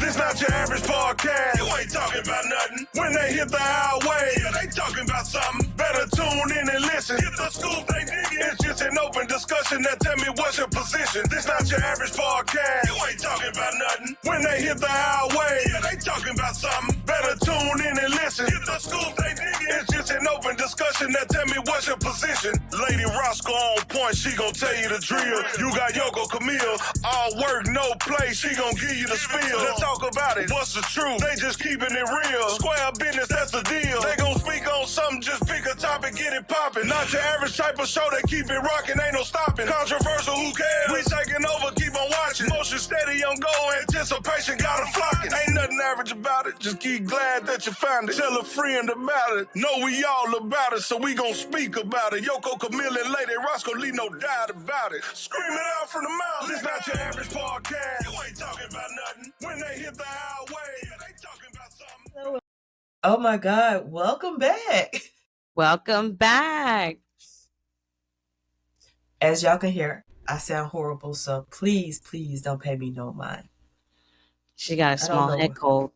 This not your average podcast. You ain't talking about nothing. When they hit the highway, yeah, they talking about something. Better tune in and listen. Get the scoop they digging. It's just an open discussion. Now tell me what's your position. This not your average podcast. You ain't talking about nothing. When they hit the highway, yeah, they talking about something. Better tune in and listen. Get the scoop they digging. It's just an open discussion. Now tell me what's your position. Lady Roscoe on point. She gon' tell you the drill. You got Yoko Camille. All work, no play. She gon' give you the spiel. Let's talk about it. What's the truth? They just keeping it real. Square business, that's the deal. They gon' speak on something, just pick a topic, get it poppin'. Not your average type of show, they keep it rockin', ain't no stopping. Controversial, who cares? We taking over, keep on watching. Motion steady on go, anticipation got 'em flocking. Ain't nothing average about it, just keep glad that you found it. Tell a friend about it, know we all about it, so we gon' speak about it. Yoko, Camille, and Lady Roscoe, leave no doubt about it. Scream it out from the mouth, this not your average podcast. You ain't talking about nothing. When they hit the highway, they talking about something. Oh my God, welcome back. Welcome back. As y'all can hear, I sound horrible, so please don't pay me no mind. She got a small head cold.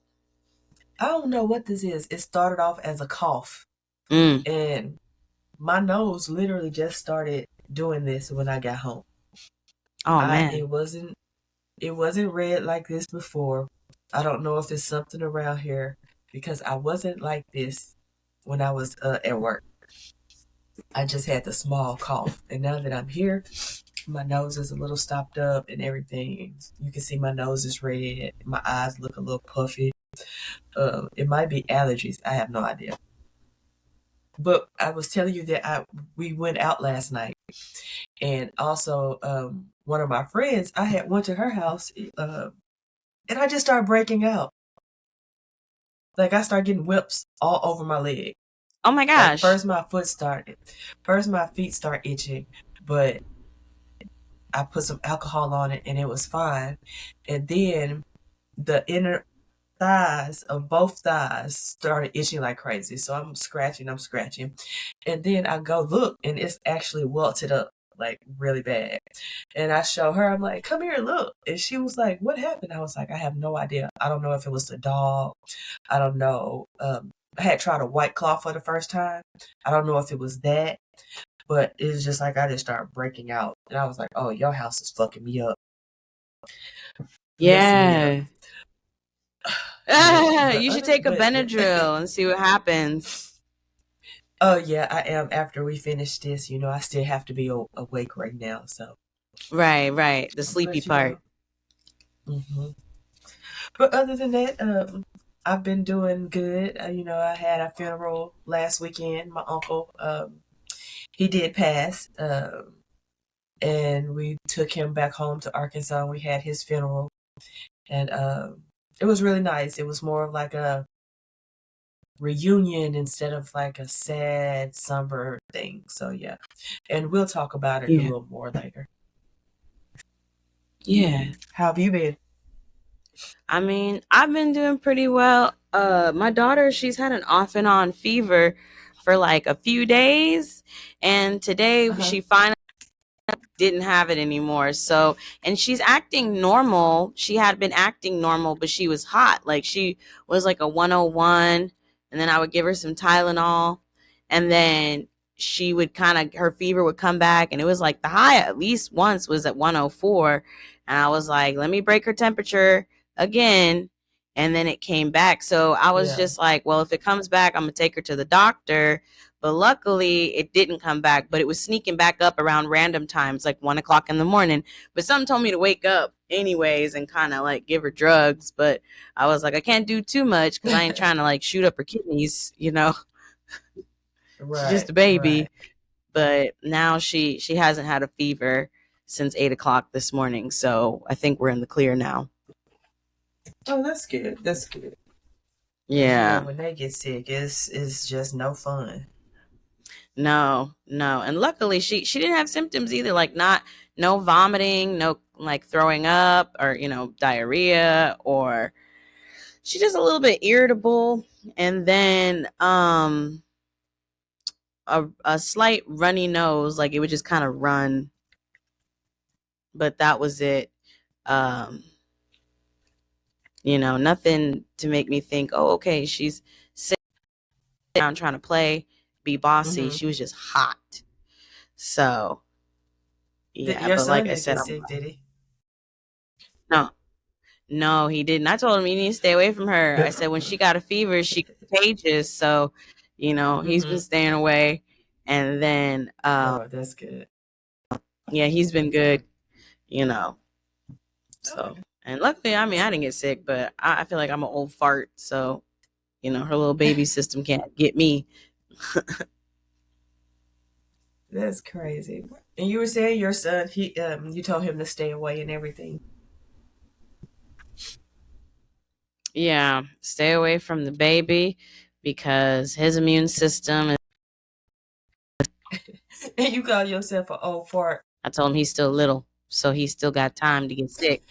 I don't know what this is. It started off as a cough. And my nose literally just started doing this when I got home. Oh man. It wasn't red like this before. I don't know if it's something around here because I wasn't like this when I was at work. I just had the small cough. And now that I'm here, my nose is a little stopped up and everything. You can see my nose is red. My eyes look a little puffy. It might be allergies. I have no idea. But I was telling you that we went out last night. And also, one of my friends, I went to her house, and I just started breaking out. Like, I started getting whips all over my leg. Oh my gosh. Like, first my feet start itching, but I put some alcohol on it and it was fine. And then the inner thighs of both thighs started itching like crazy. So I'm scratching. And then I go look and it's actually welted up like really bad. And I show her, I'm like, come here and look. And she was like, what happened? I was like, I have no idea. I don't know if it was the dog. I don't know. I had tried a White Claw for the first time. I don't know if it was that, but it was just like I just started breaking out. And I was like, oh, your house is fucking me up. Yeah. You should take a Benadryl and see what happens. Oh, yeah, I am. After we finish this, I still have to be awake right now. So, right. The sleepy part. Mm-hmm. But other than that, I've been doing good. I had a funeral last weekend. My uncle, he did pass, and we took him back home to Arkansas. And we had his funeral, and it was really nice. It was more of like a reunion instead of like a sad, somber thing. So yeah, and we'll talk about it a little more later. Yeah. How have you been? I mean, I've been doing pretty well. My daughter, she's had an off and on fever for like a few days, and today she finally didn't have it anymore. So, and she's acting normal. She had been acting normal, but she was hot. Like she was like a 101, and then I would give her some Tylenol, and then she would her fever would come back, and it was like the high at least once was at 104, and I was like, let me break her temperature again, and then it came back. So I was just like, well, if it comes back, I'm gonna take her to the doctor. But luckily it didn't come back, but it was sneaking back up around random times, like 1 o'clock in the morning. But something told me to wake up anyways and kind of like give her drugs. But I was like, I can't do too much because I ain't trying to like shoot up her kidneys, Right, she's just a baby. Right. But now she hasn't had a fever since 8 o'clock this morning. So I think we're in the clear now. Oh, that's good. That's good. Yeah. When they get sick, it's just no fun. No. And luckily she didn't have symptoms either, like no vomiting, no like throwing up or, diarrhea, or she's just a little bit irritable. And then a slight runny nose, like it would just kind of run. But that was it. Nothing to make me think, oh, okay, she's sitting down trying to play, be bossy. She was just hot. So, yeah, Your but like son I didn't said, get sick, did he? no, no, he didn't. I told him you need to stay away from her. I said when she got a fever, she contagious. So, he's been staying away. And then, Oh, that's good. yeah, he's been good, So, Okay. and luckily, I mean, I didn't get sick, but I feel like I'm an old fart. So, her little baby system can't get me. That's crazy. And you were saying your son, you told him to stay away and everything. Yeah, stay away from the baby because his immune system is. And you call yourself an old fart. I told him he's still little, so he's still got time to get sick.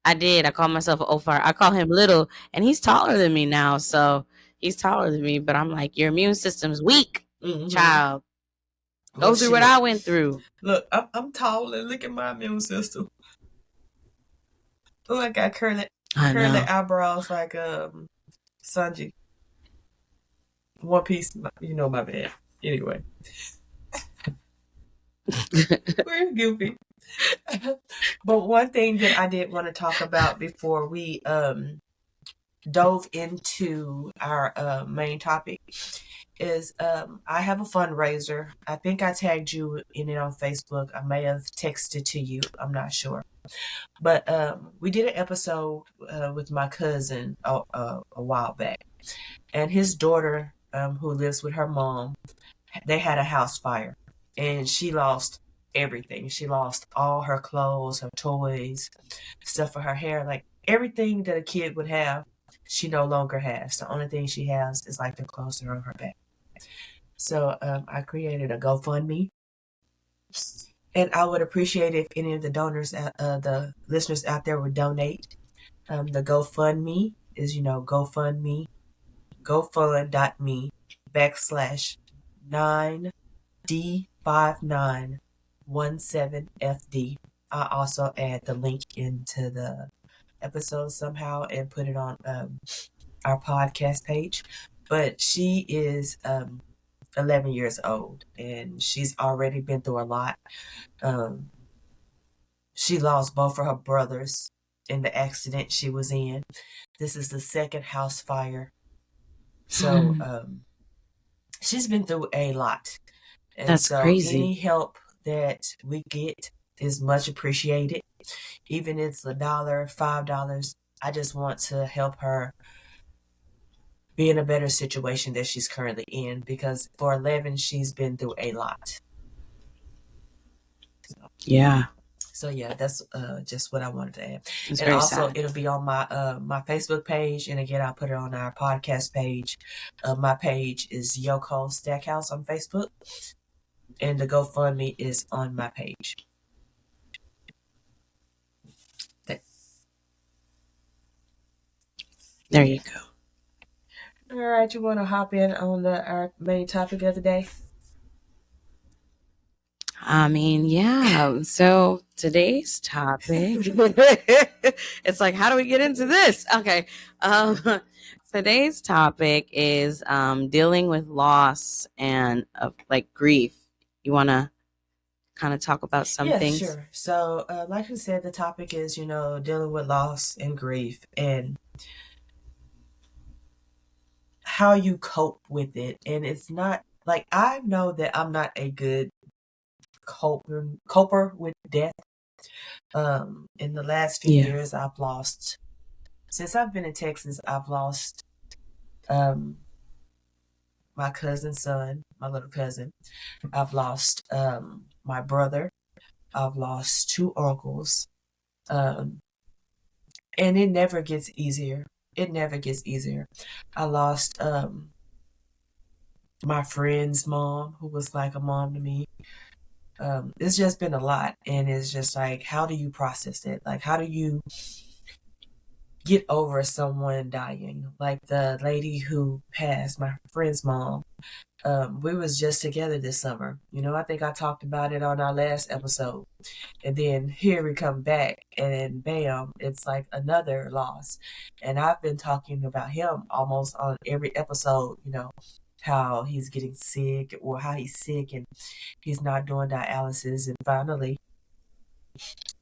I did. I call myself an old fart. I call him little, and he's taller than me now, so he's taller than me. But I'm like, your immune system's weak, child. Well, Go through what shit. I went through. Look, I'm tall and look at my immune system. Oh, I got curly I know. eyebrows like Sanji. One Piece, my bad. Anyway, we're goofy. But one thing that I did want to talk about before we dove into our main topic is I have a fundraiser. I think I tagged you in it on Facebook. I may have texted to you. I'm not sure. But we did an episode with my cousin a while back. And his daughter, who lives with her mom, they had a house fire. And she lost everything. She lost all her clothes, her toys, stuff for her hair. Like everything that a kid would have, she no longer has. The only thing she has is like the clothes that are on her back. So I created a GoFundMe. And I would appreciate if any of the donors, the listeners out there would donate. The GoFundMe is, GoFund.me /9D5917FD. I also add the link into the episode somehow and put it on our podcast page. But she is 11 years old and she's already been through a lot. She lost both of her brothers in the accident she was in. This is the second house fire. So she's been through a lot. And That's so crazy. any help that we get is much appreciated. Even if it's $1, $5, I just want to help her be in a better situation that she's currently in because for 11, she's been through a lot. Yeah. So yeah, that's just what I wanted to add. It's and very also sad. It'll be on my Facebook page, and again I'll put it on our podcast page. My page is Yoko Stackhouse on Facebook, and the GoFundMe is on my page. There you go. All right, you want to hop in on our main topic of the day? I mean, yeah. So today's topic, it's like, how do we get into this? Okay. Today's topic is dealing with loss and like grief. You want to kind of talk about some things? Sure. So, like I said, the topic is, dealing with loss and grief and how you cope with it. And it's not like I know that I'm not a good coper with death. In the last few years, since I've been in Texas, I've lost my cousin's son, my little cousin. I've lost my brother. I've lost two uncles. And it never gets easier. It never gets easier. I lost my friend's mom, who was like a mom to me. It's just been a lot, and it's just like, how do you process it? Like, how do you get over someone dying? Like the lady who passed, my friend's mom, We was just together this summer. I think I talked about it on our last episode. And then here we come back, and then bam, it's like another loss. And I've been talking about him almost on every episode, how he's getting sick or how he's sick and he's not doing dialysis. And finally,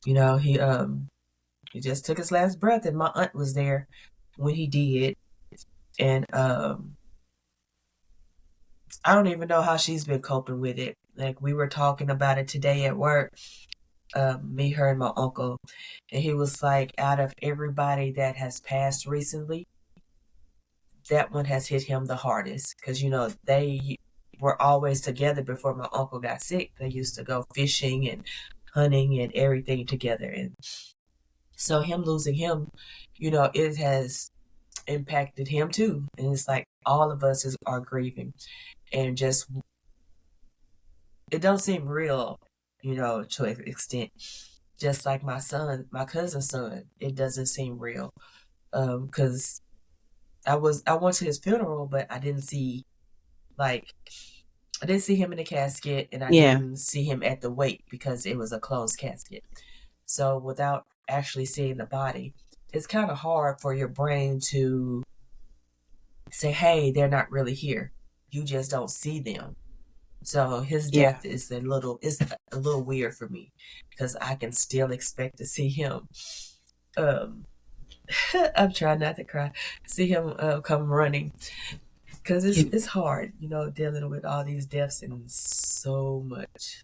he just took his last breath, and my aunt was there when he did. And I don't even know how she's been coping with it. Like, we were talking about it today at work, me, her, and my uncle, and he was like, out of everybody that has passed recently, that one has hit him the hardest because they were always together before my uncle got sick. They used to go fishing and hunting and everything together, and so him losing him, it has impacted him too. And it's like all of us are grieving, and just it don't seem real, to an extent. Just like my cousin's son, it doesn't seem real. Because I went to his funeral, but like I didn't see him in the casket, and I Yeah. didn't see him at the wake because it was a closed casket. So without actually seeing the body, it's kind of hard for your brain to say, "Hey, they're not really here." You just don't see them. So his Yeah. death is a little weird for me because I can still expect to see him. Um, I'm trying not to cry. See him come running because it's hard, dealing with all these deaths and so much,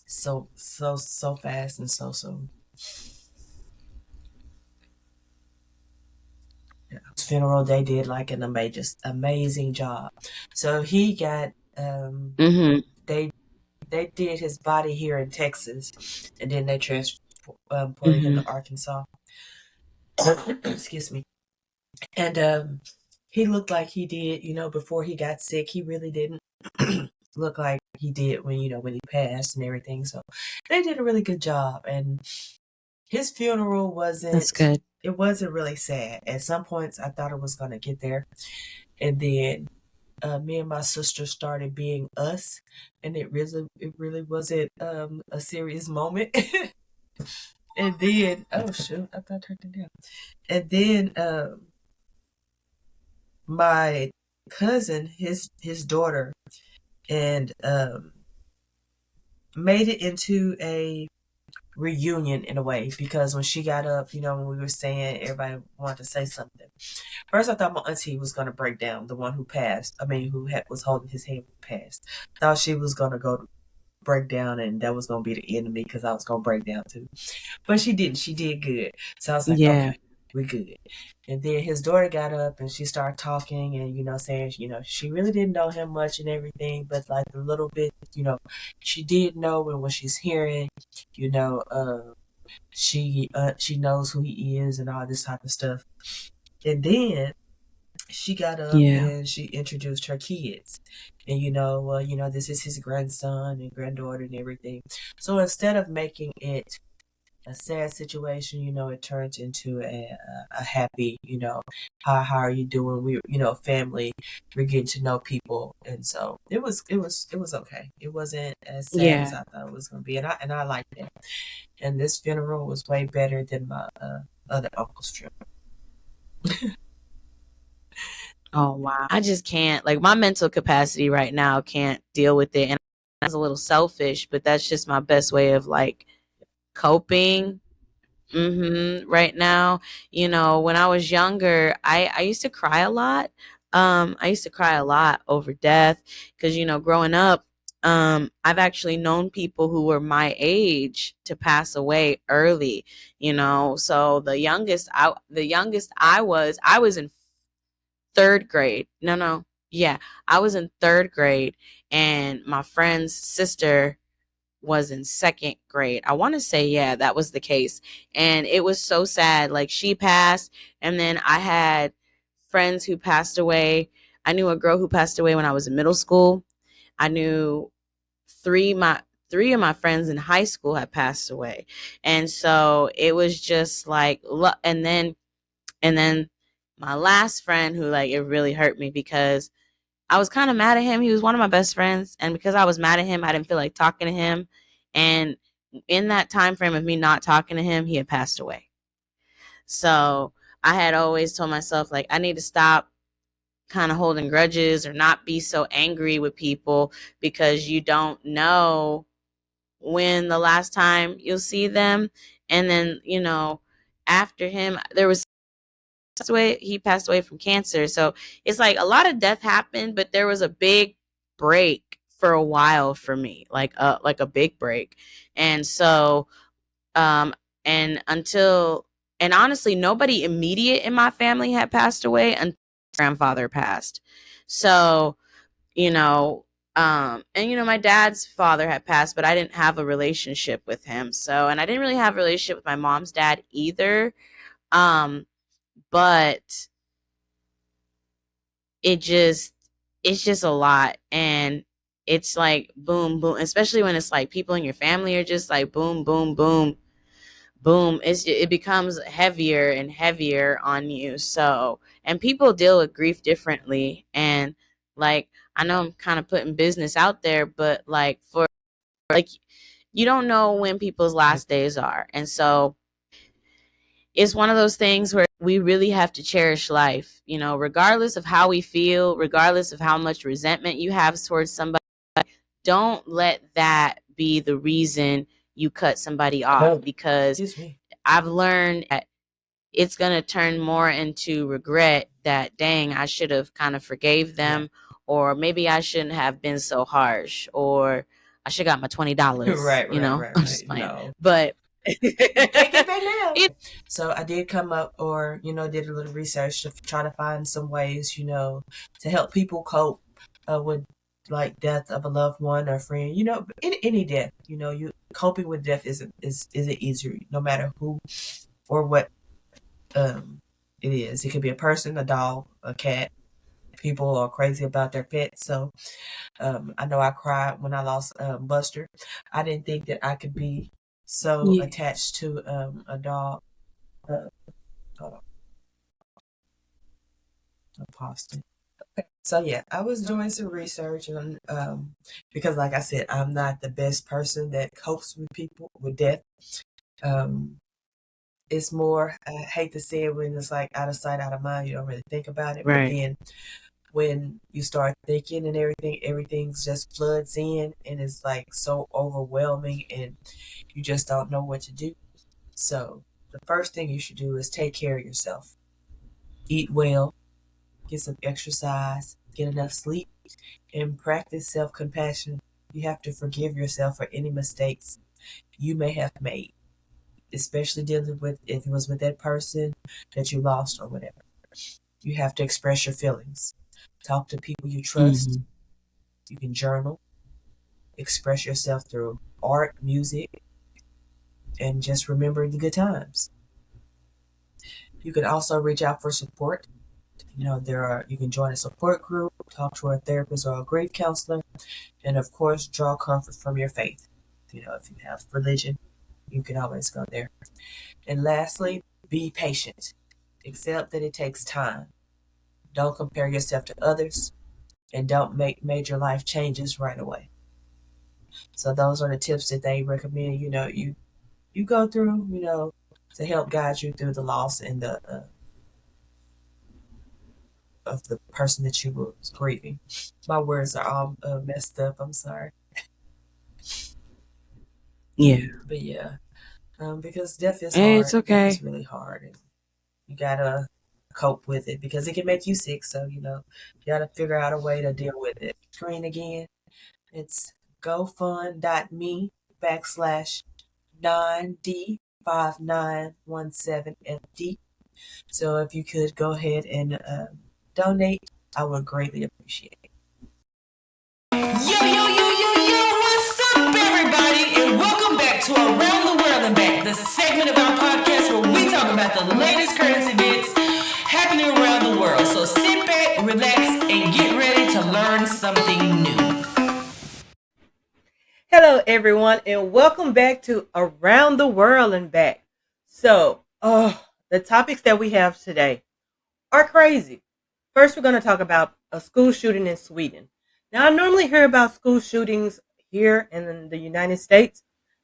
so fast and so soon. Yeah. Funeral, they did like an amazing job. So he got Mm-hmm. they did his body here in Texas, and then they transported him Mm-hmm. to Arkansas. Excuse me. And he looked like he did, before he got sick. He really didn't look like he did when he passed and everything. So they did a really good job. And his funeral That's good. it wasn't really sad. At some points, I thought it was going to get there. And then me and my sister started being us, and it really wasn't a serious moment. And then, oh shoot, I thought I turned it down. And then my cousin, his daughter, and made it into a reunion in a way, because when she got up, when we were saying everybody wanted to say something. First, I thought my auntie was going to break down, the one who passed. I mean, was holding his hand passed. Thought she was going to go break down, and that was going to be the end of me because I was going to break down too. But she didn't. She did good. So I was like, Yeah. okay, we're good. And then his daughter got up and she started talking and, saying, she really didn't know him much and everything, but like a little bit, she did know. And when she's hearing, she knows who he is and all this type of stuff. And then she got up Yeah. and she introduced her kids. And, this is his grandson and granddaughter and everything. So instead of making it a sad situation, it turns into a happy, how are you doing? We, family, we're getting to know people. And so it was okay. It wasn't as sad as Yeah. I thought it was going to be. And I liked that. And this funeral was way better than my other uncle's funeral. Oh wow. I just can't, like, my mental capacity right now can't deal with it. And that's a little selfish, but that's just my best way of like coping. Right now, when I was younger, I used to cry a lot. I used to cry a lot over death because, growing up, I've actually known people who were my age to pass away early, so the youngest I was in third grade. No. Yeah. I was in third grade, and my friend's sister was in second grade. I want to say, yeah, that was the case. And it was so sad. Like, she passed, and then I had friends who passed away. I knew a girl who passed away when I was in middle school. I knew three of my friends in high school had passed away. And so it was just like, and then my last friend, who, like, it really hurt me because I was kind of mad at him. He was one of my best friends, and because I was mad at him, I didn't feel like talking to him. And in that time frame of me not talking to him, he had passed away. So I had always told myself, like, I need to stop kind of holding grudges or not be so angry with people, because you don't know when the last time you'll see them. And then, after him, he passed away from cancer. So it's like a lot of death happened, but there was a big break for a while for me, like a big break. And so, and until, and honestly, nobody immediate in my family had passed away until my grandfather passed. So, you know, my dad's father had passed, but I didn't have a relationship with him. So, and I didn't really have a relationship with my mom's dad either. But it's just a lot. And it's like boom boom, especially when it's like people in your family are just like boom boom boom boom. It becomes heavier and heavier on you. So, and people deal with grief differently. And like, I know I'm kind of putting business out there, but like, for like, you don't know when people's last days are. And so it's one of those things where we really have to cherish life, regardless of how we feel, regardless of how much resentment you have towards somebody. Don't let that be the reason you cut somebody off, because I've learned that it's going to turn more into regret, that dang, I should have kind of forgave them, or maybe I shouldn't have been so harsh, or I should have got my $20. Right. I'm just playing. No. But you can't get back now. So I did come up, or did a little research to try to find some ways, to help people cope with like death of a loved one or friend. Any death. You coping with death isn't easier, no matter who or what it is. It could be a person, a dog, a cat. People are crazy about their pets. So I know I cried when I lost Buster. I didn't think that I could be so attached to a dog. Hold on. I paused it. So yeah, I was doing some research on because, like I said, I'm not the best person that copes with people with death. It's more, I hate to say it, when it's like out of sight, out of mind. You don't really think about it, Right. but then when you start thinking and everything's just floods in, and it's like so overwhelming, and you just don't know what to do. So the first thing you should do is take care of yourself. Eat well, get some exercise, get enough sleep, and practice self-compassion. You have to forgive yourself for any mistakes you may have made, especially dealing with, if it was with that person that you lost or whatever. You have to express your feelings. Talk to people you trust. Mm-hmm. You can journal. Express yourself through art, music, and just remember the good times. You can also reach out for support. You can join a support group, talk to a therapist or a grief counselor, and of course, draw comfort from your faith. If you have religion, you can always go there. And lastly, be patient. Accept that it takes time. Don't compare yourself to others, and don't make major life changes right away. So those are the tips that they recommend. You go through, to help guide you through the loss and the of the person that you were grieving. My words are all messed up. I'm sorry. Yeah. But yeah, because death is Hey, hard. it's okay. Death is really hard, and you gotta cope with it because it can make you sick. So you gotta figure out a way to deal with it. Screen again. It's GoFund.me/9D5917FD. So if you could go ahead and donate, I would greatly appreciate it. What's up, everybody? And welcome back to Around the World and Back, the segment of our podcast where we talk about the latest current events happening around the world. So sit back, relax, and get ready to learn something new. Hello, everyone, and welcome back to Around the World and Back. So, the topics that we have today are crazy. First, we're going to talk about a school shooting in Sweden. Now, I normally hear about school shootings here in the United States.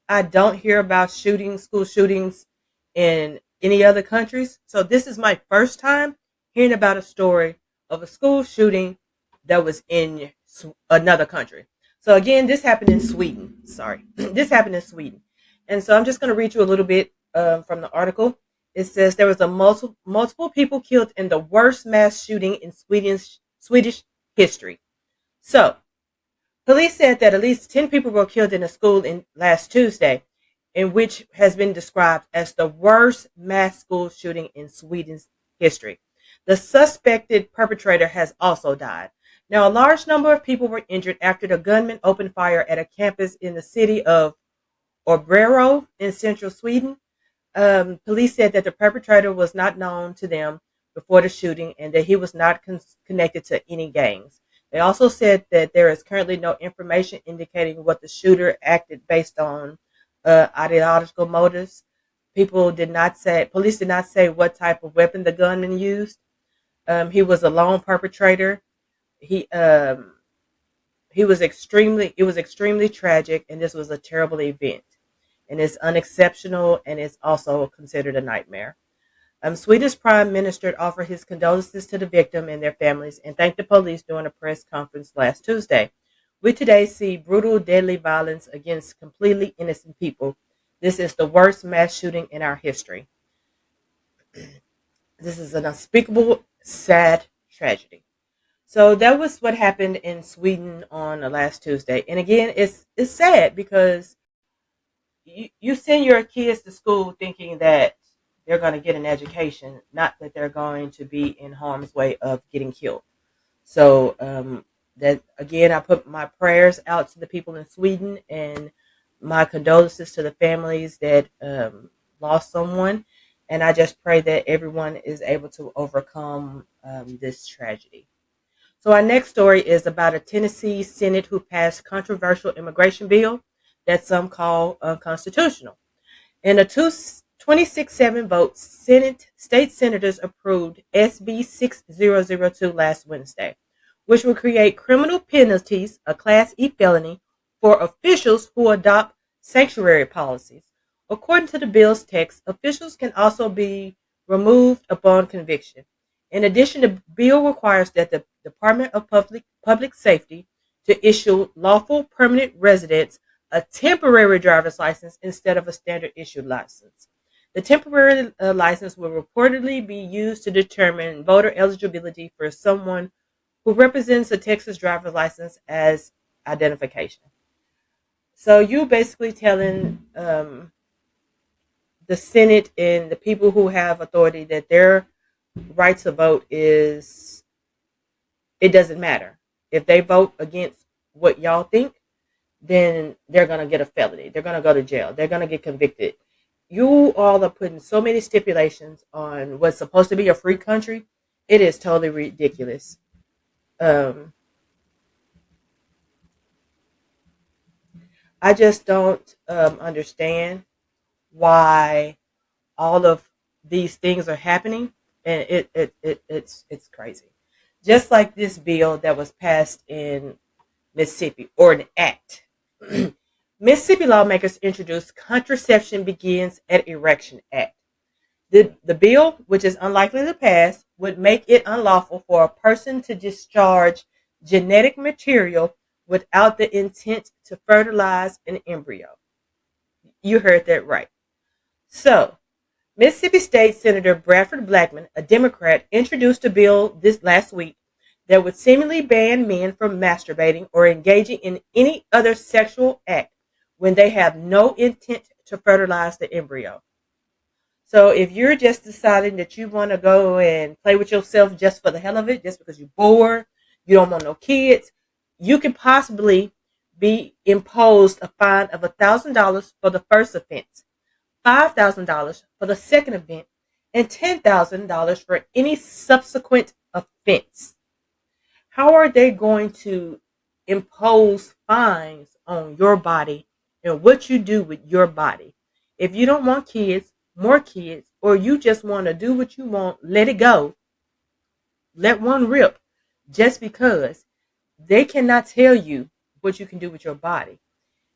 I don't hear about school shootings in any other countries. So this is my first time hearing about a story of a school shooting that was in another country. So again, this happened in Sweden. Sorry, this happened in Sweden. And so I'm just going to read you a little bit from the article. It says there was a multiple people killed in the worst mass shooting in Swedish history. So, police said that at least 10 people were killed in a school last Tuesday, in which has been described as the worst mass school shooting in Sweden's history. The suspected perpetrator has also died. Now, a large number of people were injured after the gunman opened fire at a campus in the city of Obrero in central Sweden. Police said that the perpetrator was not known to them before the shooting and that he was not connected to any gangs. They also said that there is currently no information indicating what the shooter acted based on ideological motives. Police did not say what type of weapon the gunman used. He was a lone perpetrator. It was extremely tragic, and this was a terrible event. And it's unexceptional, and it's also considered a nightmare. Swedish Prime Minister offered his condolences to the victim and their families and thanked the police during a press conference last Tuesday. We today see brutal, deadly violence against completely innocent people. This is the worst mass shooting in our history. This is an unspeakable, sad tragedy. So that was what happened in Sweden on last Tuesday. And again, it's sad because you send your kids to school thinking that they're going to get an education, not that they're going to be in harm's way of getting killed. So that again, I put my prayers out to the people in Sweden and my condolences to the families that lost someone. And I just pray that everyone is able to overcome this tragedy. So our next story is about a Tennessee Senate who passed controversial immigration bill that some call unconstitutional. In a 26-7 vote, state senators approved SB 6002 last Wednesday, which will create criminal penalties, a Class E felony, for officials who adopt sanctuary policies. According to the bill's text, officials can also be removed upon conviction. In addition, the bill requires that the Department of Public Safety to issue lawful permanent residents a temporary driver's license instead of a standard issued license. The temporary license will reportedly be used to determine voter eligibility for someone who represents a Texas driver's license as identification. So you're basically telling the Senate and the people who have authority that their right to vote it doesn't matter. If they vote against what y'all think, then they're going to get a felony. They're going to go to jail. They're going to get convicted. You all are putting so many stipulations on what's supposed to be a free country. It is totally ridiculous. I just don't understand why all of these things are happening, and it's crazy. Just like this bill that was passed in Mississippi, or an act. Mississippi lawmakers introduced Contraception Begins at Erection Act. The bill, which is unlikely to pass, would make it unlawful for a person to discharge genetic material without the intent to fertilize an embryo. You heard that right. So, Mississippi State Senator Bradford Blackman, a Democrat, introduced a bill this last week that would seemingly ban men from masturbating or engaging in any other sexual act when they have no intent to fertilize the embryo. So if you're just deciding that you want to go and play with yourself just for the hell of it, just because you're bored, you don't want no kids, you could possibly be imposed a fine of $1,000 for the first offense, $5,000 for the second offense, and $10,000 for any subsequent offense. How are they going to impose fines on your body and what you do with your body? If you don't want kids, more kids, or you just want to do what you want, let it go. let one rip just because they cannot tell you what you can do with your body.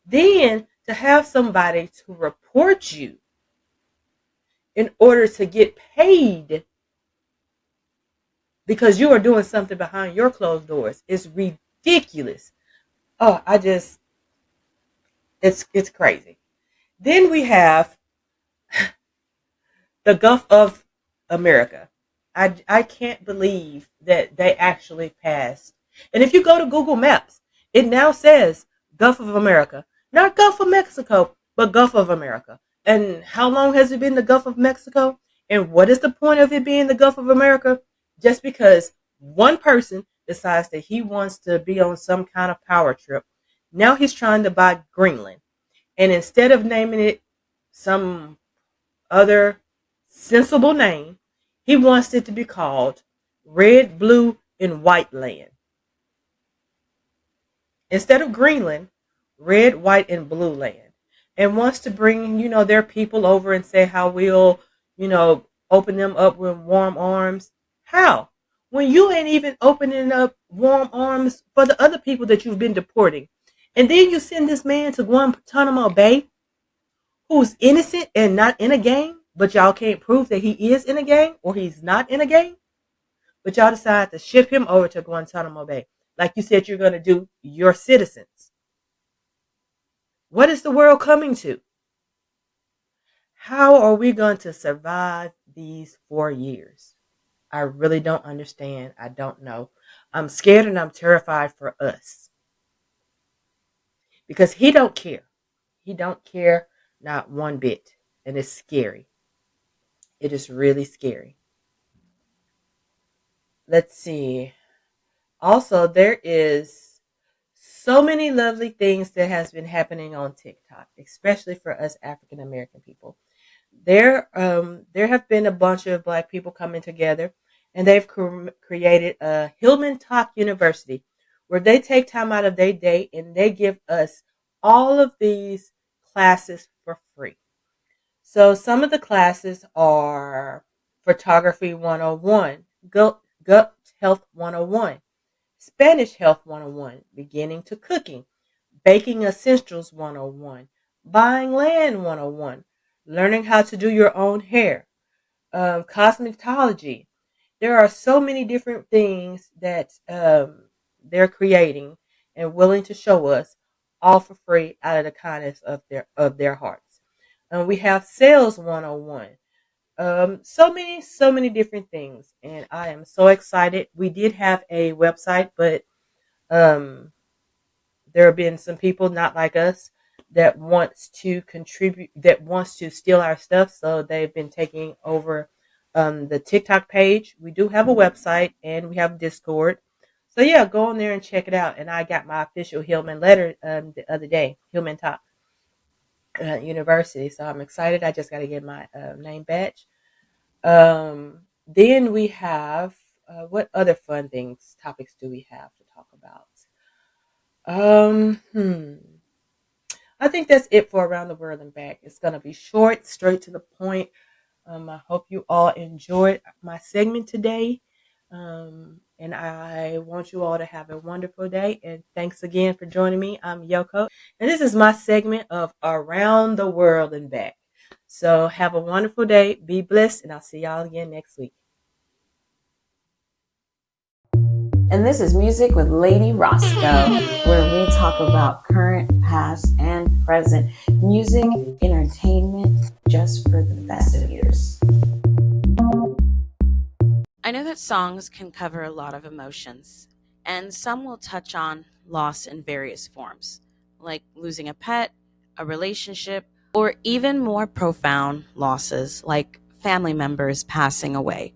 Then to have somebody to report you in order to get paid because you are doing something behind your closed doors is ridiculous. Oh, it's crazy. Then we have the Gulf of America. I can't believe that they actually passed. And if you go to Google Maps, it now says Gulf of America. Not Gulf of Mexico, but Gulf of America. And how long has it been the Gulf of Mexico? And what is the point of it being the Gulf of America? Just because one person decides that he wants to be on some kind of power trip. Now he's trying to buy Greenland. And instead of naming it some other sensible name, he wants it to be called Red, Blue, and White Land. Instead of Greenland, Red, White, and Blue Land. And wants to bring, their people over and say how we'll, open them up with warm arms. How? When you ain't even opening up warm arms for the other people that you've been deporting. And then you send this man to Guantanamo Bay who's innocent and not in a gang, but y'all can't prove that he is in a gang or he's not in a gang. But y'all decide to ship him over to Guantanamo Bay, like you said you're going to do your citizens. What is the world coming to? How are we going to survive these 4 years? I really don't understand. I don't know. I'm scared and I'm terrified for us. Because he don't care. He don't care not one bit. And it's scary. It is really scary. Let's see. Also, there is so many lovely things that has been happening on TikTok, especially for us African American people. There have been a bunch of Black people coming together, and they've created a Hillman Talk University, where they take time out of their day and they give us all of these classes for free. So some of the classes are Photography 101, Gut Health 101, Spanish Health 101, Beginning to Cooking, Baking Essentials 101, Buying Land 101, Learning how to do your own hair, Cosmetology. There are so many different things that they're creating and willing to show us all for free out of the kindness of their hearts. We have Sales 101. So many different things, and I am so excited. We did have a website, but there have been some people not like us that wants to contribute, that wants to steal our stuff, so they've been taking over the TikTok page. We do have a website and we have Discord, so yeah, go on there and check it out. And I got my official Hillman letter the other day, Hillman Talk University, so I'm excited. I just got to get my name badge. Then we have what other fun topics do we have to talk about? I think that's it for Around the World and Back. It's gonna be short, straight to the point. I hope you all enjoyed my segment today. And I want you all to have a wonderful day. And thanks again for joining me. I'm Yoko, and this is my segment of Around the World and Back. So have a wonderful day. Be blessed, and I'll see y'all again next week. And this is Music with Lady Roscoe, where we talk about current, past, and present music, entertainment, just for the best ears. I know that songs can cover a lot of emotions, and some will touch on loss in various forms, like losing a pet, a relationship, or even more profound losses like family members passing away.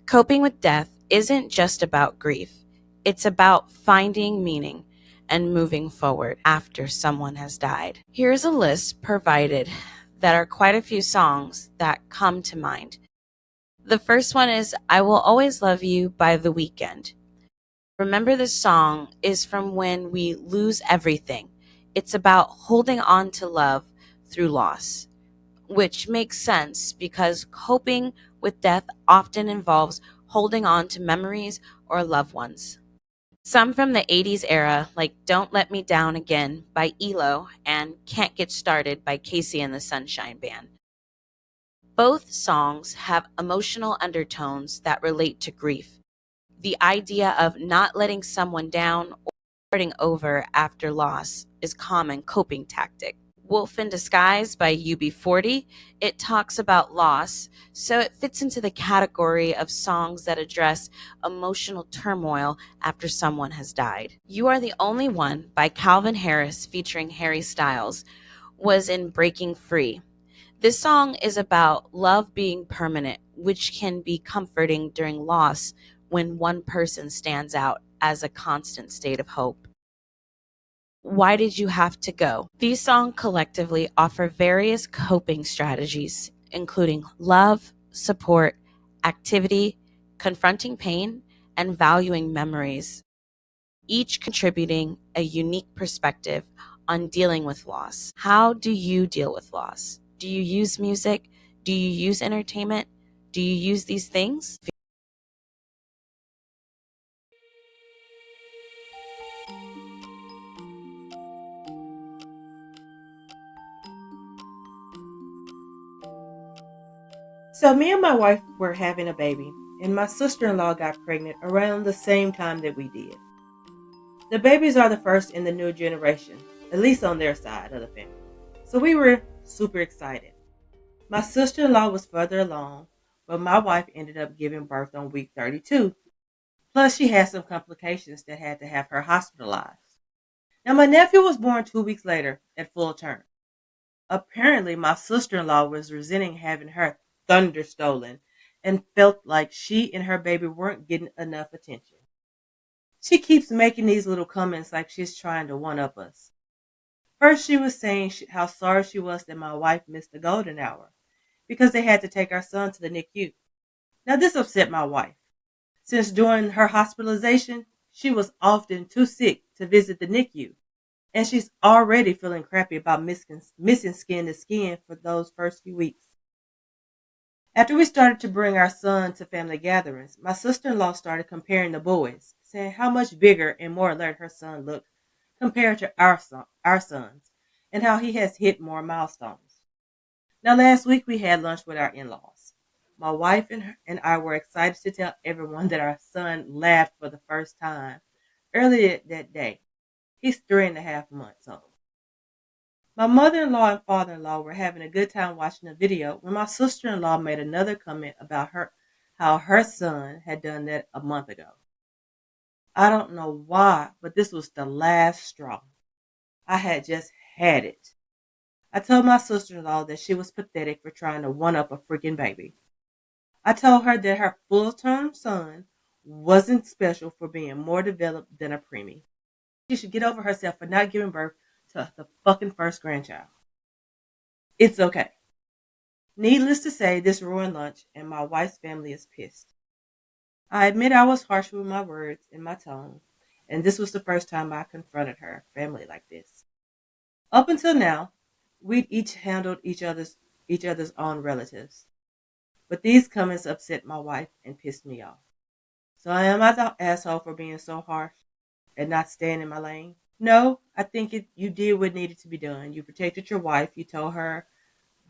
Coping with death isn't just about grief. It's about finding meaning and moving forward after someone has died. Here's a list provided that are quite a few songs that come to mind. The first one is I Will Always Love You by The Weeknd. Remember, this song is from when we lose everything. It's about holding on to love through loss, which makes sense because coping with death often involves holding on to memories or loved ones. Some from the 80s era, like Don't Let Me Down Again by ELO and Can't Get Started by Casey and the Sunshine Band. Both songs have emotional undertones that relate to grief. The idea of not letting someone down or starting over after loss is a common coping tactic. Wolf in Disguise by UB40, it talks about loss, so it fits into the category of songs that address emotional turmoil after someone has died. You Are the Only One by Calvin Harris featuring Harry Styles was in Breaking Free. This song is about love being permanent, which can be comforting during loss when one person stands out as a constant state of hope. Why Did You Have to Go? These songs collectively offer various coping strategies, including love, support, activity, confronting pain, and valuing memories, each contributing a unique perspective on dealing with loss. How do you deal with loss? Do you use music? Do you use entertainment? Do you use these things? So me and my wife were having a baby, and my sister-in-law got pregnant around the same time that we did. The babies are the first in the new generation, at least on their side of the family. So we were super excited. My sister-in-law was further along, but my wife ended up giving birth on week 32. Plus, she had some complications that had to have her hospitalized. Now, my nephew was born 2 weeks later at full term. Apparently, my sister-in-law was resenting having her thunder stolen and felt like she and her baby weren't getting enough attention. She keeps making these little comments like she's trying to one-up us. First, she was saying how sorry she was that my wife missed the golden hour because they had to take our son to the NICU. Now, this upset my wife, since during her hospitalization, she was often too sick to visit the NICU, and she's already feeling crappy about missing skin to skin for those first few weeks. After we started to bring our son to family gatherings, my sister-in-law started comparing the boys, saying how much bigger and more alert her son looked compared to our sons, and how he has hit more milestones. Now, last week we had lunch with our in-laws. My wife and I were excited to tell everyone that our son laughed for the first time earlier that day. He's 3.5 months old. My mother-in-law and father-in-law were having a good time watching the video when my sister-in-law made another comment about how her son had done that a month ago. I don't know why, but this was the last straw. I had just had it. I told my sister-in-law that she was pathetic for trying to one-up a freaking baby. I told her that her full-term son wasn't special for being more developed than a preemie. She should get over herself for not giving birth to the fucking first grandchild. It's okay. Needless to say, this ruined lunch, and my wife's family is pissed. I admit I was harsh with my words and my tone, and this was the first time I confronted her family like this. Up until now, we'd each handled each other's own relatives. But these comments upset my wife and pissed me off. So I am the asshole for being so harsh and not staying in my lane? No, I think you did what needed to be done. You protected your wife. You told her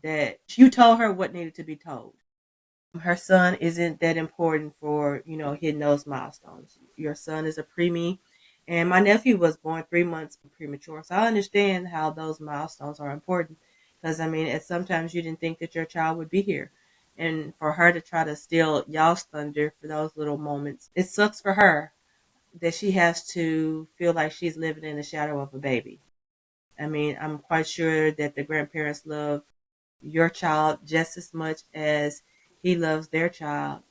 what needed to be told. Her son isn't that important for, hitting those milestones. Your son is a preemie, and my nephew was born 3 months premature. So I understand how those milestones are important because, sometimes you didn't think that your child would be here. And for her to try to steal y'all's thunder for those little moments, it sucks for her that she has to feel like she's living in the shadow of a baby. I'm quite sure that the grandparents love your child just as much as he loves her child.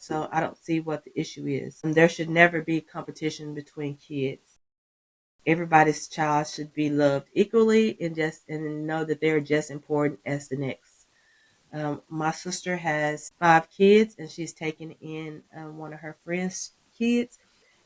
So I don't see what the issue is. There should never be competition between kids. Everybody's child should be loved equally and know that they're just important as the next. My sister has 5 kids, and she's taken in one of her friends' kids.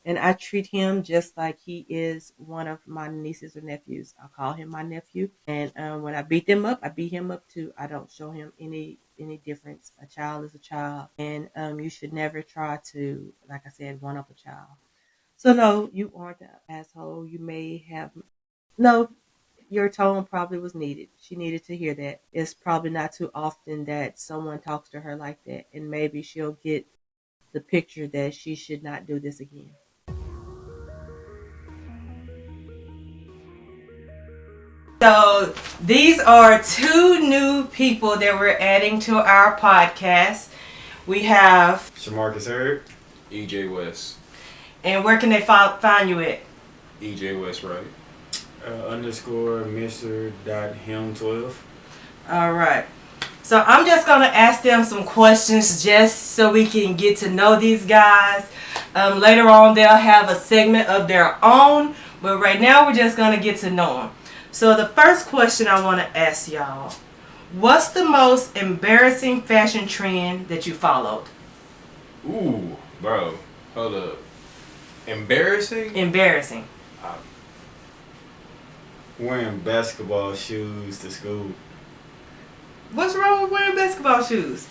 And I treat him just like he is one of my nieces or nephews. I call him my nephew. And when I beat them up, I beat him up too. I don't show him any difference. A child is a child. And you should never try to, like I said, one up a child. So no, you aren't the asshole. You may have no. Your tone probably was needed. She needed to hear that. It's probably not too often that someone talks to her like that, and maybe she'll get the picture that she should not do this again. So these are two new people that we're adding to our podcast. We have Shamarcus Hurd. EJ West. And where can they find you at? EJ West, right? _ Mr.Him12. All right. So I'm just going to ask them some questions just so we can get to know these guys. Later on, they'll have a segment of their own. But right now, we're just going to get to know them. So the first question I want to ask y'all. What's the most embarrassing fashion trend that you followed? Ooh, bro. Hold up. Embarrassing? Embarrassing. Wearing basketball shoes to school. What's wrong with wearing basketball shoes?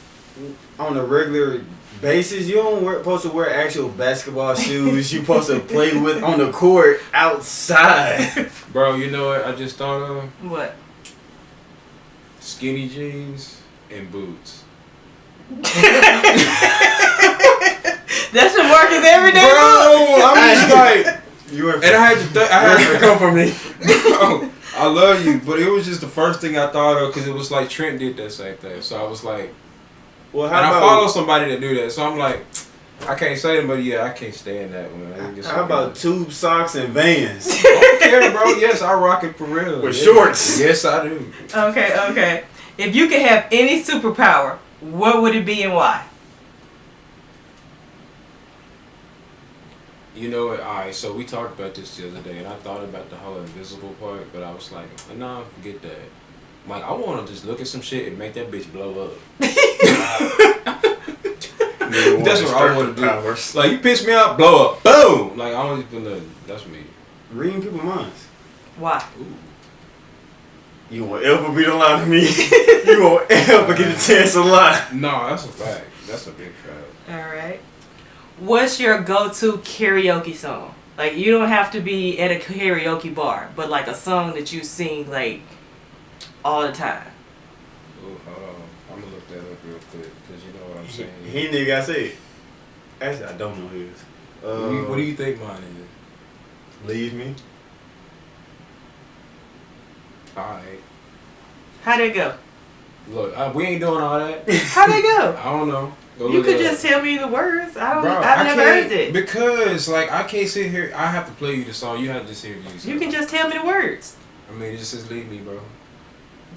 On a regular basis, you don't supposed to wear actual basketball shoes. You're supposed to play with on the court outside. Bro, you know what I just thought of? What? Skinny jeans and boots. That's what Marcus every day. Bro, I'm just like... You were And I had to come from me. Bro, I love you, but it was just the first thing I thought of because it was like Trent did that same thing. So I was like... Well, and I follow somebody that do that, so I'm like... I can't say them, but yeah, I can't stand that one. How about tube socks and Vans? I don't care, bro. Yes, I rock it for real. With shorts. Yes, I do. Okay. If you could have any superpower, what would it be and why? You know what? Alright, so we talked about this the other day, and I thought about the whole invisible part, but I was like, nah, forget that. Like, I want to just look at some shit and make that bitch blow up. That's what I want to do. Powers. Like, you piss me off, blow up, boom. Like, I don't even know. That's me. Reading people's minds. Why? Ooh. You won't ever be the lie to me. You won't ever get a chance to lie. No, that's a fact. That's a big fact. All right. What's your go-to karaoke song? Like, you don't have to be at a karaoke bar, but like a song that you sing like all the time. Ooh, hold on. I'm gonna look that up real quick because you know what I'm saying. He nigga got said. Actually, I don't know his. What do you think mine is? Leave me. Alright. How'd it go? Look, we ain't doing all that. How'd it go? I don't know. Go You look could it up. just tell me the words. Bro, I've never heard it. Because, like, I can't sit here. I have to play you the song. You have to just hear you. You can just tell me the words. I mean, it just says leave me, bro.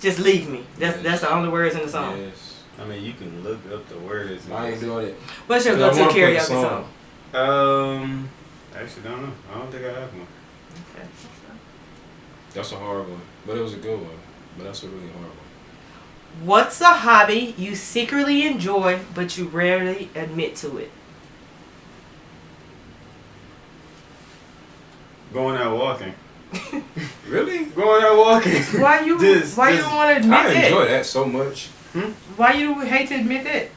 Just leave me. That's Yes. the only words in the song. Yes. I mean, you can look up the words. I ain't doing it. What's your I go-to wanna play the karaoke song? Actually, don't know. I don't think I have one. Okay. That's a hard one. But it was a good one. But that's a really hard one. What's a hobby you secretly enjoy but you rarely admit to it? Going out walking. Really? Going out walking. Why you don't want to admit I that? enjoy that so much. Why you hate to admit that?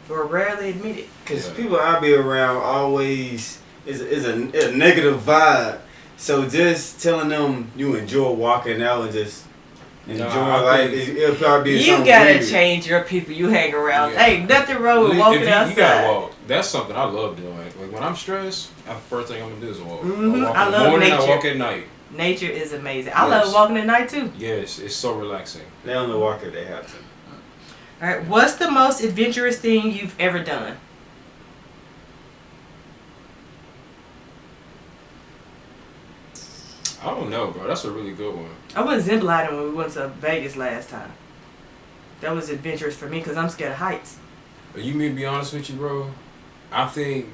Or rarely admit it? Because people I be around always is a negative vibe. So just telling them you enjoy walking out and just enjoying life, it'll probably be You something gotta weird. change your people you hang around. Yeah. Hey, nothing wrong with If walking you outside. gotta walk. That's something I love doing. Like when I'm stressed, the first thing I'm gonna do is walk. Mhm. I walk I in the love morning, nature. I walk at night. Nature is amazing. I Yes. love walking at night too. Yes, it's so relaxing. They on the walker, they have to. All right. What's the most adventurous thing you've ever done? I don't know, bro. That's a really good one. I went ziplining when we went to Vegas last time. That was adventurous for me because I'm scared of heights. But you mean to be honest with you, bro? I think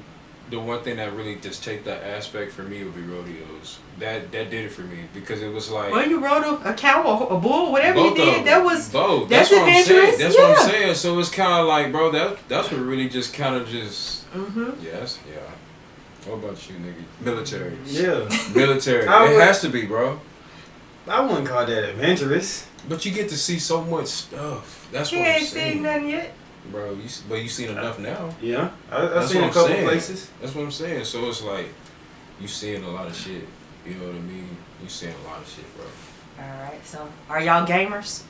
the one thing that really just take that aspect for me would be rodeos. That did it for me because it was like When you rode a cow or a bull, whatever you both of did, them. that was both. that's what I'm saying. adventurous. That's Yeah. what I'm saying. So it's kind of like, bro, that's what really just kind of just Mhm. yes, yeah. What about you, nigga? Military. Yeah. Military. It has to be, bro. I wouldn't call that adventurous. But you get to see so much stuff. That's He what I'm ain't saying. seen nothing yet. Bro, you seen enough now. Yeah. I've That's seen what a I'm couple saying. places. That's what I'm saying. So it's like, you seeing a lot of shit. You know what I mean? You seeing a lot of shit, bro. Alright, so are y'all gamers?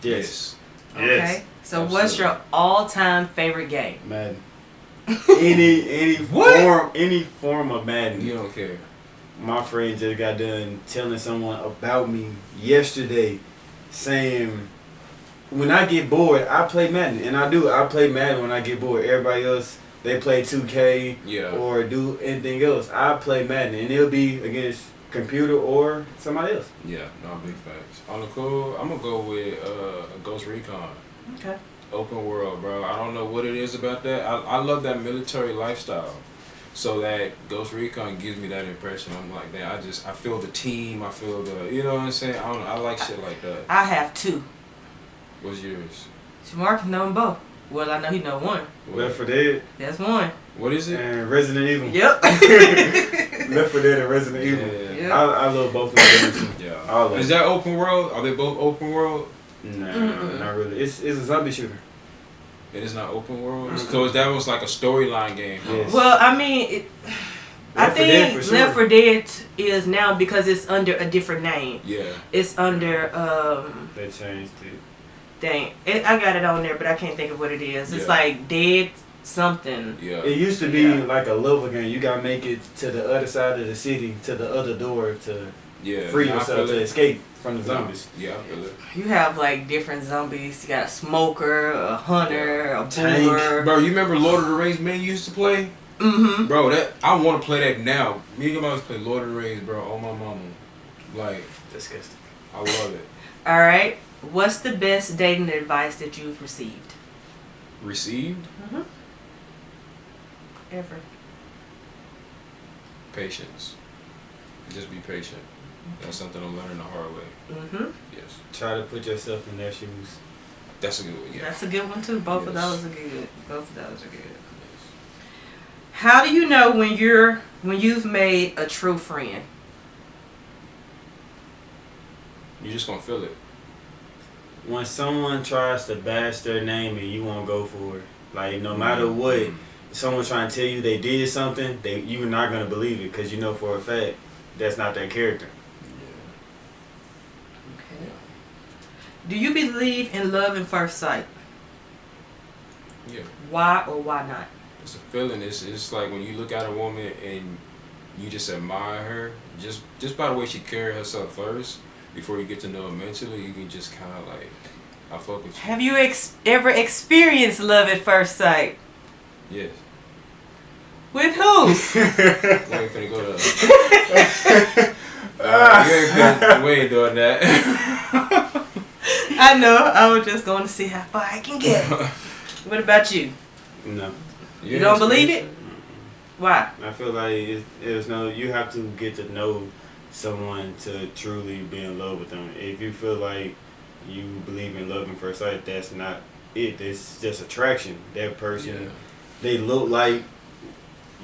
Yes. Okay. Yes. So what's your all-time favorite game? Madden. any form of Madden. You don't care. My friend just got done telling someone about me yesterday, saying, when I get bored, I play Madden. And I do. I play Madden when I get bored. Everybody else, they play 2K or do anything else. I play Madden. And it'll be against computer or somebody else. Yeah, no, big facts. On the cool, I'm going to go with Ghost Recon. Okay. Open world, bro. I don't know what it is about that. I love that military lifestyle. So that Ghost Recon gives me that impression. I'm like, man, I feel the team. I feel the, you know what I'm saying? I don't know. I like shit like that. I have two. What's yours? Mark know them both. Well, I know he know one. Left 4 Dead. That's one. What is it? And Resident Evil. Yep. Left 4 Dead and Resident Evil. Yeah. I love both of them. Yeah. All of Is them. that open world? Are they both open world? Nah, not really. It's a zombie shooter. It is not open world? So that was like a storyline game. Huh? Yes. Well, I mean, I Left 4 Dead think for sure. Left 4 Dead is now because it's under a different name. Yeah. It's under They changed it. dang. I got it on there, but I can't think of what it is. It's Yeah. like Dead something. Yeah. It used to be like a level game. You gotta make it to the other side of the city, to the other door to free I yourself, feel to it. escape from the zombies. Yeah, I feel it. You have like different zombies. You got a smoker, a hunter, a Tank. boomer. Bro, you remember Lord of the Rings men used to play? Mm-hmm. Bro, that I want to play that now. Me and your mom play Lord of the Rings, bro. Oh my mama. Like, Disgusting. I love it. All right. What's the best dating advice that you've received? Received? Mm-hmm. Ever. Patience. Just be patient. That's something I'm learning the hard way. Mm-hmm. Yes. Try to put yourself in their shoes. That's a good one, yeah. That's a good one too. Both of Yes. those are good. Both of those are good. How do you know when you've made a true friend? You're just gonna feel it. When someone tries to bash their name and you won't go for it, like no matter what, someone trying to tell you they did something, you're not gonna believe it because you know for a fact that's not their character. Okay. Do you believe in love at first sight? Yeah. Why or why not? It's a feeling. It's like when you look at a woman and you just admire her, just by the way she carry herself first, before you get to know her mentally, you can just kind of like, I fuck with you. Have you ever experienced love at first sight? Yes. With who? You ain't finna go to. We ain't doing that. I know. I was just going to see how far I can get. What about you? No. You don't believe it? Why? I feel like you have to get to know someone to truly be in love with them. If you feel like you believe in love at first sight, that's not it. It's just attraction. That person, they look like,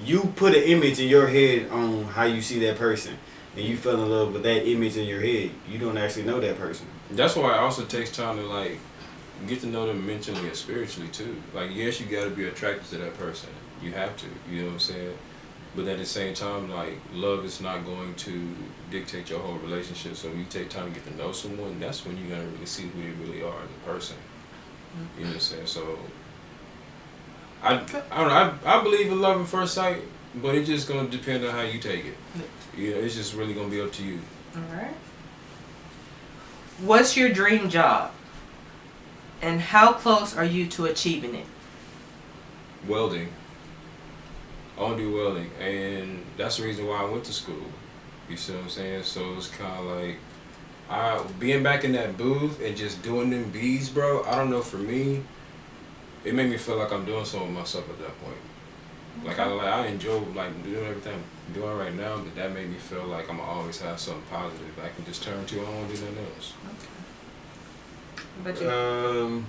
you put an image in your head on how you see that person, and you fell in love with that image in your head. You don't actually know that person. That's why it also takes time to like get to know them mentally and spiritually too. Like, yes, you gotta be attracted to that person. You have to. You know what I'm saying? But at the same time, like, love is not going to dictate your whole relationship. So when you take time to get to know someone, that's when you're gonna really see who they really are as a person. You know what I'm saying? So I don't know. I believe in love at first sight, but it's just gonna depend on how you take it. You know, it's just really gonna be up to you. All right. What's your dream job? And how close are you to achieving it? Welding. I want to do welding, and that's the reason why I went to school. You see what I'm saying? So it's kind of like, being back in that booth and just doing them beads, bro. I don't know, for me, it made me feel like I'm doing something with myself at that point. Like I enjoy like doing everything I'm doing right now, but that made me feel like I'm gonna always have something positive I can just turn to. I don't want to do nothing else. What about you?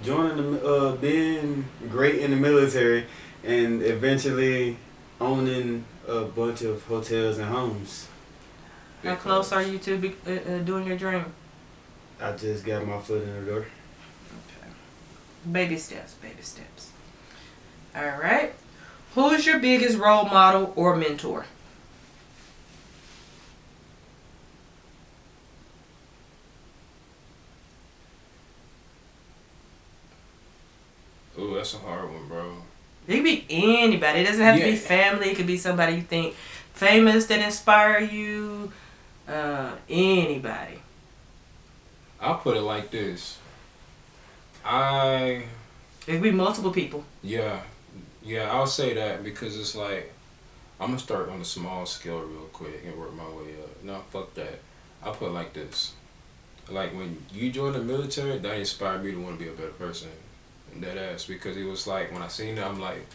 Joining being great in the military, and eventually owning a bunch of hotels and homes. How close are you to doing your dream? I just got my foot in the door. Okay. Baby steps, baby steps. All right. Who's your biggest role model or mentor? Ooh, that's a hard one, bro. It could be anybody. It doesn't have to be family. It could be somebody you think famous that inspire you. Anybody. I'll put it like this. It could be multiple people. Yeah, I'll say that because it's like, I'm going to start on a small scale real quick and work my way up. No, fuck that. I'll put it like this. Like, when you joined the military, that inspired me to want to be a better person. That ass, because it was like, when I seen that, I'm like,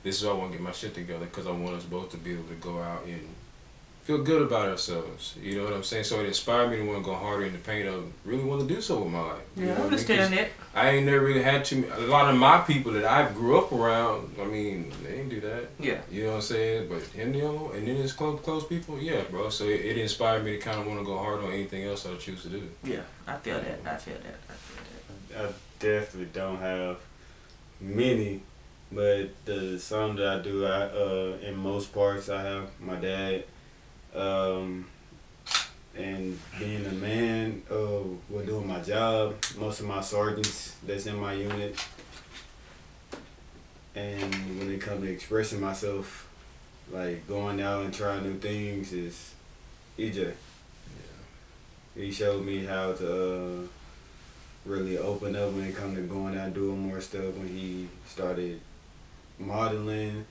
this is why I want to get my shit together, because I want us both to be able to go out and feel good about ourselves. You know what I'm saying? So it inspired me to want to go harder in the paint of really want to do so with my life. Yeah, I understand that. I ain't never really had to. A lot of my people that I grew up around, I mean, they didn't do that. Yeah. You know what I'm saying? But him, and then his close people, yeah, bro. So it inspired me to kind of want to go hard on anything else I choose to do. Yeah, I feel that. I definitely don't have many, but the some that I do, in most parts, I have my dad, and being a man, with doing my job, most of my sergeants that's in my unit, and when it comes to expressing myself, like going out and trying new things, is EJ. Yeah. He showed me how to really open up when it comes to going out and doing more stuff. When he started modeling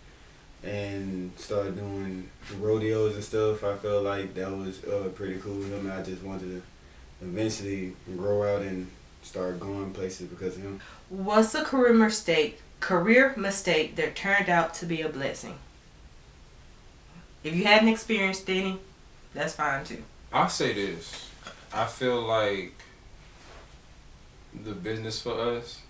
and started doing rodeos and stuff, I felt like that was pretty cool with him. I just wanted to eventually grow out and start going places because of him. What's a career mistake that turned out to be a blessing? If you hadn't experienced any, that's fine too. I'll say this. I feel like the business for us,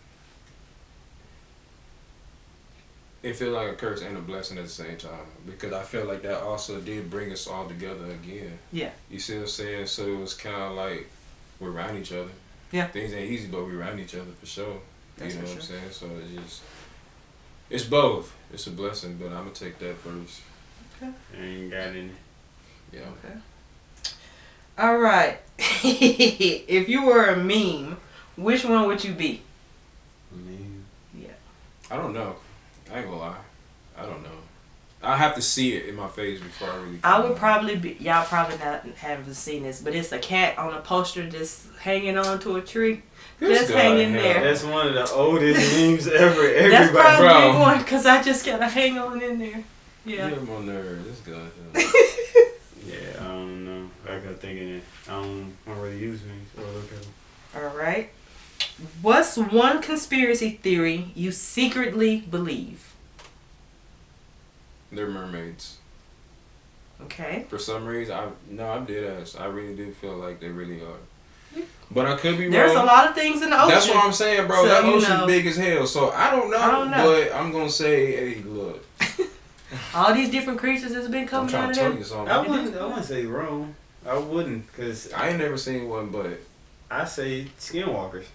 it feels like a curse and a blessing at the same time, because I feel like that also did bring us all together again. Yeah. You see what I'm saying? So it was kind of like we're around each other. Yeah. Things ain't easy, but we're around each other for sure. That's you know what I'm saying? So it's both. It's a blessing, but I'm going to take that first. Okay. I ain't got any. Yeah. Okay. All right. If you were a meme, which one would you be? Meme? Yeah. I don't know. I ain't gonna lie. I don't know. I have to see it in my face before I really. I would probably be. Y'all probably not haven't seen this, but it's a cat on a poster just hanging on to a tree, just hanging there. That's one of the oldest memes ever. Everybody, that's probably one because I just gotta hang on in there. Yeah. Get him on there. This guy. Yeah, I don't know. I got thinking it. I don't really use memes or look at them. All right. What's one conspiracy theory you secretly believe? They're mermaids. Okay. For some reason, I'm dead ass. I really do feel like they really are. But I could be wrong. There's a lot of things in the ocean. That's what I'm saying, bro. So, that ocean's big as hell. So I don't know. But I'm gonna say, hey, look. All these different creatures that's been coming out of there. I wouldn't say wrong. I wouldn't, cause I ain't never seen one, but I say skinwalkers.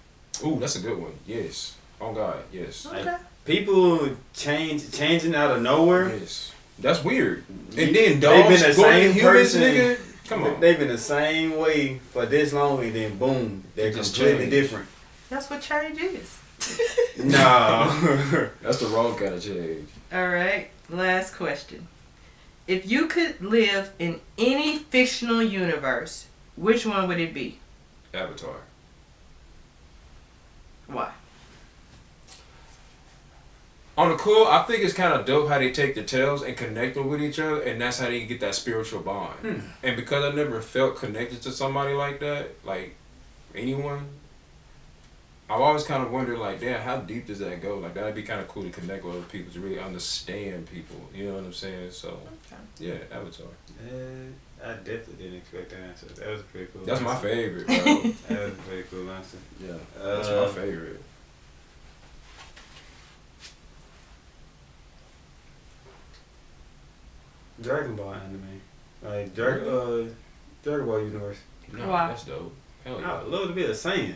Ooh, that's a good one. Yes. Oh God, yes. Okay. Like, people changing out of nowhere. Yes. That's weird. And then dogs been the same person. Nigga. Come on. They've been the same way for this long, and then boom, they're just completely different. That's what change is. No. That's the wrong kind of change. All right. Last question. If you could live in any fictional universe, which one would it be? Avatar. Why? On the cool, I think it's kind of dope how they take the tales and connect them with each other, and that's how they get that spiritual bond. And because I never felt connected to somebody like that, like anyone, I've always kind of wondered, like, damn, how deep does that go? Like, that'd be kind of cool to connect with other people, to really understand people. You know what I'm saying? So, yeah, Avatar. I definitely didn't expect that answer. That was a pretty cool That's answer. my favorite, bro. That was a pretty cool answer. Yeah, that's my favorite. Dragon Ball anime. Like Dragon Ball Universe. No, Wow. that's dope. Hell yeah. I love to be a Saiyan.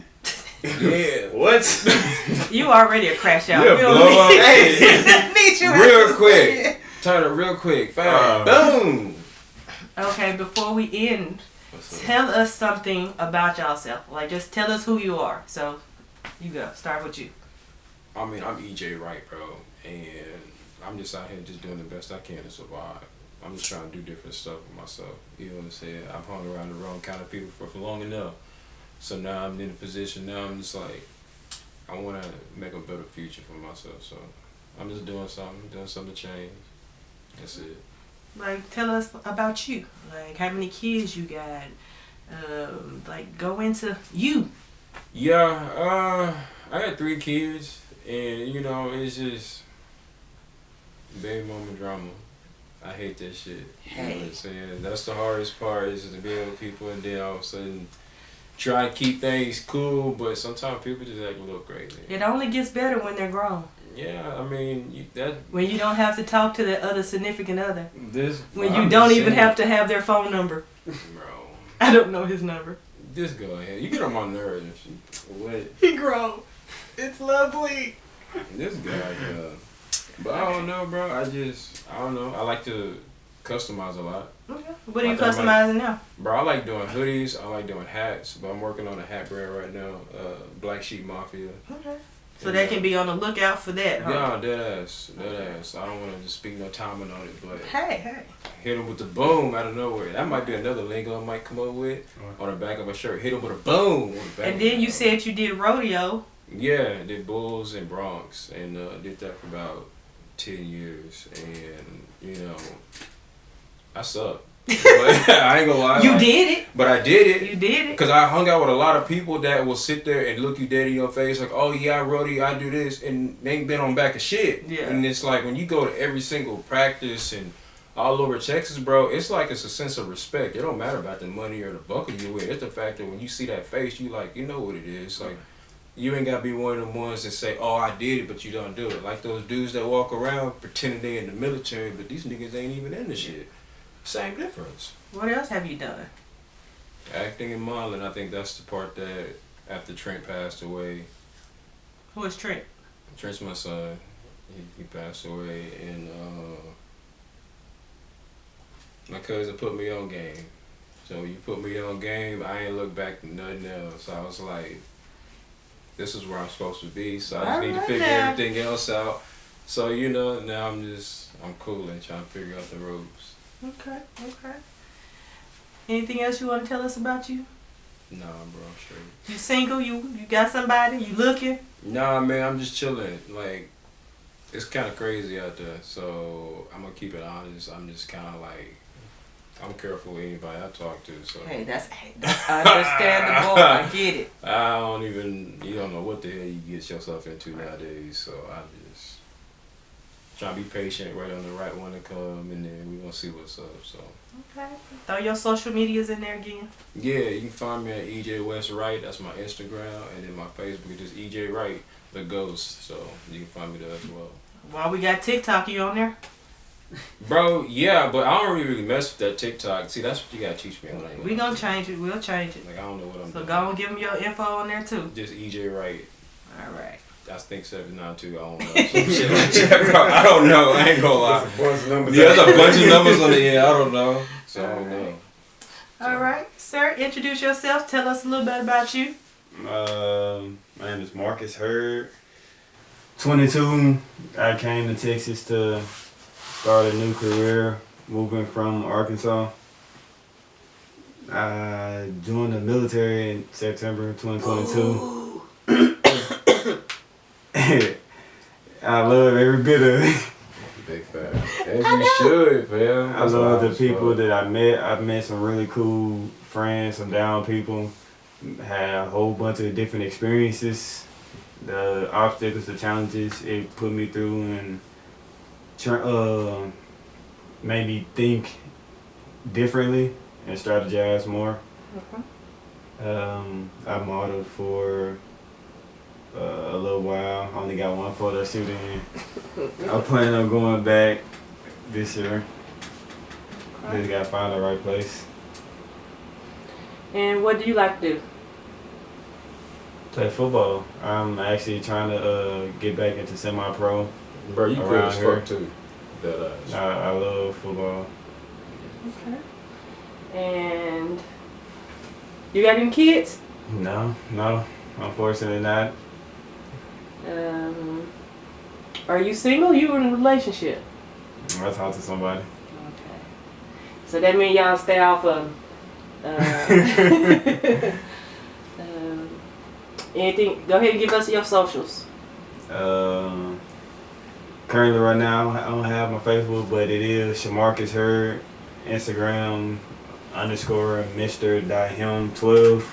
Yeah. What? You already a crash out. Yeah, We don't blow up. need- Hey, need you real as a quick. Saiyan. Turn it real quick. Fast. Boom. Okay, before we end, What's up? tell us something about yourself. Like, just tell us who you are. So, you go. Start with you. I mean, I'm EJ Wright, bro, and I'm just out here just doing the best I can to survive. I'm just trying to do different stuff with myself. You know what I'm saying? I've hung around the wrong kind of people for long enough. So now I'm in a position, now I'm just like, I want to make a better future for myself. So I'm just doing something to change. That's it. Like, tell us about you. Like, how many kids you got. Like, go into you. Yeah, I got 3 kids, and you know, it's just baby mama drama. I hate that shit. You know what I'm saying? That's the hardest part, is to be with people and then all of a sudden try to keep things cool, but sometimes people just act a little crazy. It only gets better when they're grown. Yeah, I mean, When you don't have to talk to the other significant other. this. When I'm you don't just even saying, have to have their phone number. Bro, I don't know his number. just go ahead. You get on my nerves and shit. What? He grown. It's lovely. This guy, but I don't know, bro. I don't know. I like to customize a lot. Okay. What are you I thought customizing now? Bro, I like doing hoodies. I like doing hats. But I'm working on a hat brand right now. Black Sheep Mafia. Okay. So they can be on the lookout for that, huh? Yeah, dead ass. I don't want to just speak no timing on it, but Hey. hit him with the boom out of nowhere. That might be another lingo I might come up with on the back of a shirt. Hit him with a boom. On the back And then you said you did rodeo. Yeah, did Bulls and Bronx, and did that for about 10 years, and you know, I suck. But I ain't gonna lie. You did it. But I did it. You did it. Because I hung out with a lot of people that will sit there and look you dead in your face like, oh yeah, I rodeo, I do this, and they ain't been on back of shit. Yeah. And it's like when you go to every single practice and all over Texas, bro, it's like it's a sense of respect. It don't matter about the money or the buckle you wear. It's the fact that when you see that face, you like, you know what it is. Like, you ain't gotta be one of them ones that say, oh, I did it, but you don't do it. Like those dudes that walk around pretending they in the military, but these niggas ain't even in the shit. Same difference. What else have you done? Acting and modeling, I think that's the part that after Trent passed away. Who is Trent? Trent's my son. He passed away, and my cousin put me on game. So you put me on game, I ain't look back to nothing else. So I was like, this is where I'm supposed to be. So I just need to figure everything else out. So you know, now I'm cool and trying to figure out the ropes. Okay. Anything else you want to tell us about you? Nah, bro, I'm straight. You single? You got somebody? You looking? Nah, man, I'm just chilling. Like, it's kind of crazy out there. So I'm gonna keep it honest. I'm just kind of like, I'm careful with anybody I talk to. So Hey, that's understandable. I get it. You don't know what the hell you get yourself into nowadays. So I just try to be patient, wait on the right one to come, and then we gonna see what's up. So Okay. Throw your social medias in there again. yeah, you can find me at EJ West Wright. That's my Instagram, and then my Facebook is just EJ Wright, the Ghost. So you can find me there as well. While we got TikTok, you on there? Bro, yeah, but I don't really mess with that TikTok. See, that's what you gotta teach me on. We gonna change it. We'll change it. Like, I don't know what I'm So doing. go and give them your info on there too. Just EJ Wright. All right. I think 792. I don't know. Some shit like that, bro. I don't know. I ain't gonna lie. Bunch of numbers. Yeah, there's a bunch of numbers on the end. I don't know. So I don't know. All right, sir. Introduce yourself. Tell us a little bit about you. My name is Marcus Hurd. 22. I came to Texas to start a new career, moving from Arkansas. I joined the military in September 2022. I love every bit of it. Big fan. As you should, fam. I love the people that I met. I've met some really cool friends, some down people. Had a whole bunch of different experiences. The obstacles, the challenges it put me through, and made me think differently and strategize more. I modeled for a little while. I only got one photo shoot in. I plan on going back this year. Just gotta find the right place. And what do you like to do? Play football. I'm actually trying to get back into semi-pro. Bro, you good Around as here. fuck too. That I love football. Okay. And you got any kids? No, unfortunately not. Are you single? You in a relationship? I talk to somebody. Okay. So that means y'all stay off of anything. Go ahead and give us your socials. Currently right now I don't have my Facebook, but it is Shamarcus Hurd, Instagram _Mr.him12.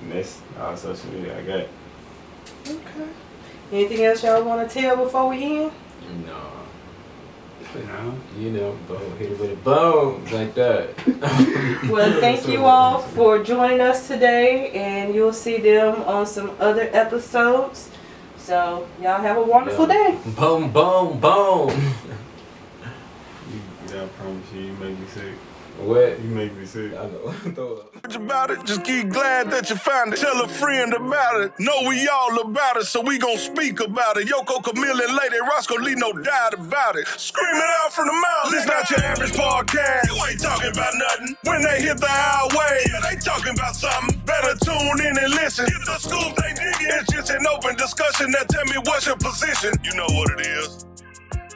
That's all social media I got. Okay. Anything else y'all want to tell before we end? no. No. You know, boom, hit it with a boom, like that. Well, thank you all for joining us today, and you'll see them on some other episodes. So, y'all have a wonderful day. Boom, boom, boom. I promise you make me sick. What? You make me sick. I know. Throw up. About it, just keep glad that you found it. Tell a friend about it. Know we all about it, so we gon' speak about it. Yoko, Camille, and Lady Roscoe, leave no doubt about it. Screaming out from the mouth. This not your average podcast. You ain't talking about nothing. When they hit the highway, yeah, they talking about something. Better tune in and listen. Get the scoop they digging. It's just an open discussion. Now tell me what's your position. You know what it is.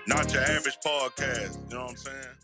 Not your average podcast. You know what I'm saying?